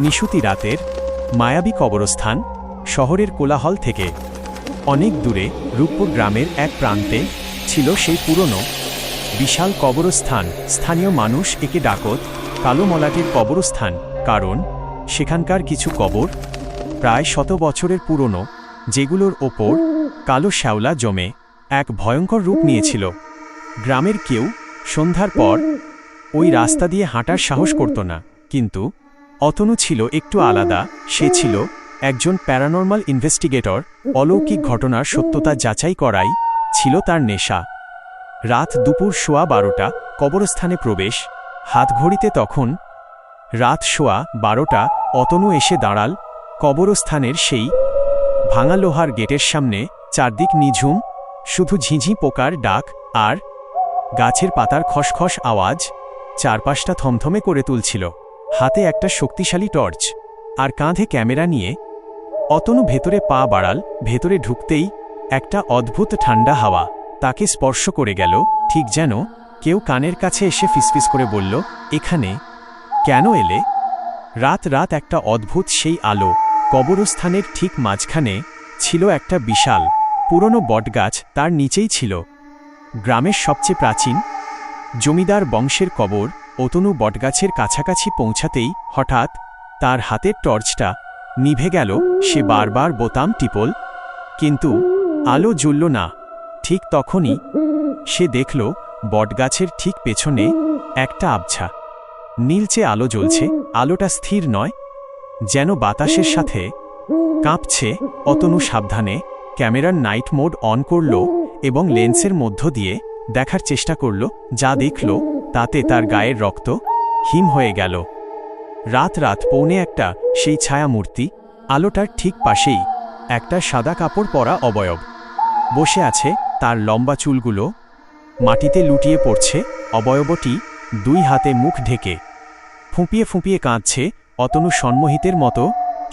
নিশুতি রাতের মায়াবী কবরস্থান শহরের কোলাহল থেকে অনেক দূরে রূপপুর গ্রামের এক প্রান্তে ছিল সেই পুরনো বিশাল কবরস্থান। স্থানীয় মানুষ একে ডাকত কালো মলাটের কবরস্থান, কারণ সেখানকার কিছু কবর প্রায় 100 বছরের পুরনো, যেগুলোর ওপর কালো শ্যাওলা জমে এক ভয়ঙ্কর রূপ নিয়েছিল। গ্রামের কেউ সন্ধ্যার পর ওই রাস্তা দিয়ে হাঁটার সাহস করত না, কিন্তু অতনু ছিল একটু আলাদা। সে ছিল একজন প্যারানর্মাল ইনভেস্টিগেটর। অলৌকিক ঘটনার সত্যতা যাচাই করাই ছিল তার নেশা। রাত দুপুর 12:15 কবরস্থানে প্রবেশ। হাতঘড়িতে তখন রাত 12:15। অতনু এসে দাঁড়াল কবরস্থানের সেই ভাঙা লোহার গেটের সামনে। চারদিক নিঝুম, শুধু ঝিঁঝি পোকার ডাক আর গাছের পাতার খসখস আওয়াজ চারপাশটা থমথমে করে তুলছিল। হাতে একটা শক্তিশালী টর্চ আর কাঁধে ক্যামেরা নিয়ে অতনু ভেতরে পা বাড়াল। ভেতরে ঢুকতেই একটা অদ্ভুত ঠান্ডা হাওয়া তাকে স্পর্শ করে গেল, ঠিক যেন কেউ কানের কাছে এসে ফিসফিস করে বলল, এখানে কেন এলে? রাত একটা অদ্ভুত সেই আলো। কবরস্থানের ঠিক মাঝখানে ছিল একটা বিশাল পুরনো বটগাছ, তার নিচেই ছিল গ্রামের সবচেয়ে প্রাচীন জমিদার বংশের কবর। অতনু বটগাছের কাছাকাছি পৌঁছাতেই হঠাৎ তার হাতের টর্চটা নিভে গেল। সে বারবার বোতাম টিপল, কিন্তু আলো জ্বলল না। ঠিক তখনই সে দেখল বটগাছের ঠিক পেছনে একটা আবছা নীলচে আলো জ্বলছে। আলোটা স্থির নয়, যেন বাতাসের সাথে কাঁপছে। অতনু সাবধানে ক্যামেরার নাইট মোড অন করল এবং লেন্সের মধ্য দিয়ে দেখার চেষ্টা করল। যা দেখল তাতে তার গায়ের রক্ত হিম হয়ে গেল। রাত 1:45 সেই ছায়ামূর্তি। আলোটার ঠিক পাশেই একটা সাদা কাপড় পরা অবয়ব বসে আছে। তার লম্বা চুলগুলো মাটিতে লুটিয়ে পড়ছে। অবয়বটি 2 হাতে মুখ ঢেকে ফুঁপিয়ে ফুঁপিয়ে কাঁদছে। অতনু সন্মোহিতের মতো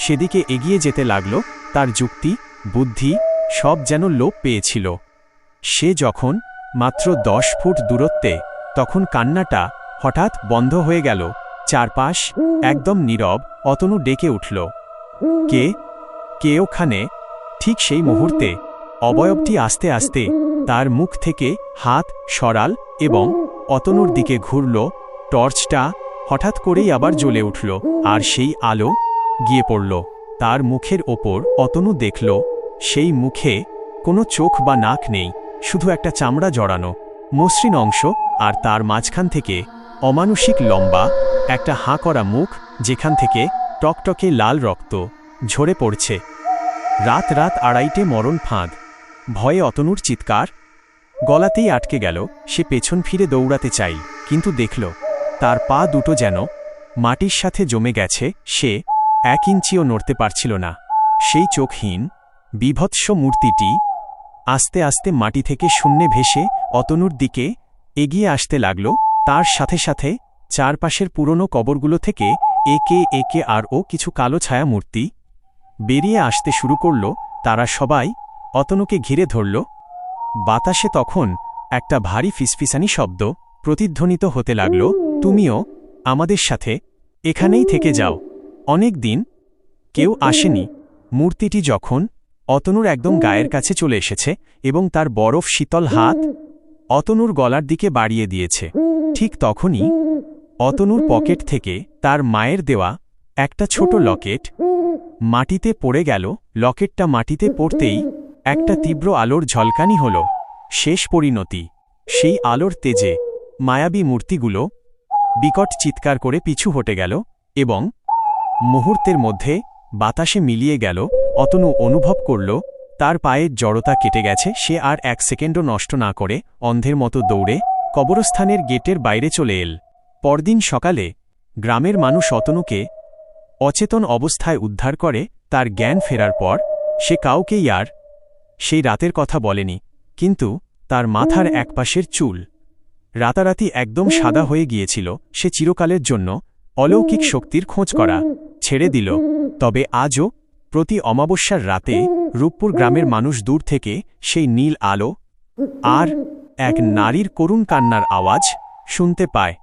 সেদিকে এগিয়ে যেতে লাগল। তার যুক্তি বুদ্ধি সব যেন লোপ পেয়েছিল। সে যখন মাত্র 10 ফুট দূরত্বে, তখন কান্নাটা হঠাৎ বন্ধ হয়ে গেল। চারপাশ একদম নীরব। অতনু ডেকে উঠল, কে কে ওখানে? ঠিক সেই মুহূর্তে অবয়বটি আস্তে আস্তে তার মুখ থেকে হাত সরাল এবং অতনুর দিকে ঘুরল। টর্চটা হঠাৎ করেই আবার জ্বলে উঠল, আর সেই আলো গিয়ে পড়ল তার মুখের ওপর। অতনু দেখল সেই মুখে কোনো চোখ বা নাক নেই, শুধু একটা চামড়া জড়ানো মসৃণ অংশ, আর তার মাঝখান থেকে অমানুষিক লম্বা একটা হাঁ করা মুখ, যেখান থেকে টকটকে লাল রক্ত ঝরে পড়ছে। রাত 2:30 মরণ ফাঁদ। ভয়ে অতনুর চিৎকার গলাতেই আটকে গেল। সে পেছন ফিরে দৌড়াতে চাই, কিন্তু দেখল তার পা দুটো যেন মাটির সাথে জমে গেছে। সে 1 ইঞ্চিও নড়তে পারছিল না। সেই চোখহীন বিভৎস মূর্তিটি আস্তে আস্তে মাটি থেকে শূন্যে ভেসে অতনুর দিকে এগিয়ে আসতে লাগল। তার সাথে সাথে চারপাশের পুরনো কবরগুলো থেকে একে একে আরও কিছু কালো ছায়া মূর্তি বেরিয়ে আসতে শুরু করল। তারা সবাই অতনুকে ঘিরে ধরল। বাতাসে তখন একটা ভারী ফিসফিসানি শব্দ প্রতিধ্বনিত হতে লাগল, তুমিও আমাদের সাথে এখানেই থেকে যাও, অনেক দিন কেউ আসেনি। মূর্তিটি যখন অতনুর একদম গায়ের কাছে চলে এসেছে এবং তার বরফ শীতল হাত অতনুর গলার দিকে বাড়িয়ে দিয়েছে, ঠিক তখনই অতনুর পকেট থেকে তার মায়ের দেওয়া একটা ছোট লকেট মাটিতে পড়ে গেল। লকেটটা মাটিতে পড়তেই একটা তীব্র আলোর ঝলকানি হল। শেষ পরিণতি। সেই আলোর তেজে মায়াবী মূর্তিগুলো বিকট চিৎকার করে পিছু হটে গেল এবং মুহূর্তের মধ্যে বাতাসে মিলিয়ে গেল। অতনু অনুভব করল তার পায়ের জড়তা কেটে গেছে। সে আর 1 সেকেন্ডও নষ্ট না করে অন্ধের মতো দৌড়ে কবরস্থানের গেটের বাইরে চলে এল। পরদিন সকালে গ্রামের মানুষ অতনুকে অচেতন অবস্থায় উদ্ধার করে। তার জ্ঞান ফেরার পর সে কাউকেই আর সেই রাতের কথা বলেনি, কিন্তু তার মাথার একপাশের চুল রাতারাতি একদম সাদা হয়ে গিয়েছিল। সে চিরকালের জন্য অলৌকিক শক্তির খোঁজ করা ছেড়ে দিল। তবে আজও প্রতি অমাবস্যার রাতে রূপপুর গ্রামের মানুষ দূর থেকে সেই নীল আলো আর এক নারীর করুণ কান্নার আওয়াজ শুনতে পায়।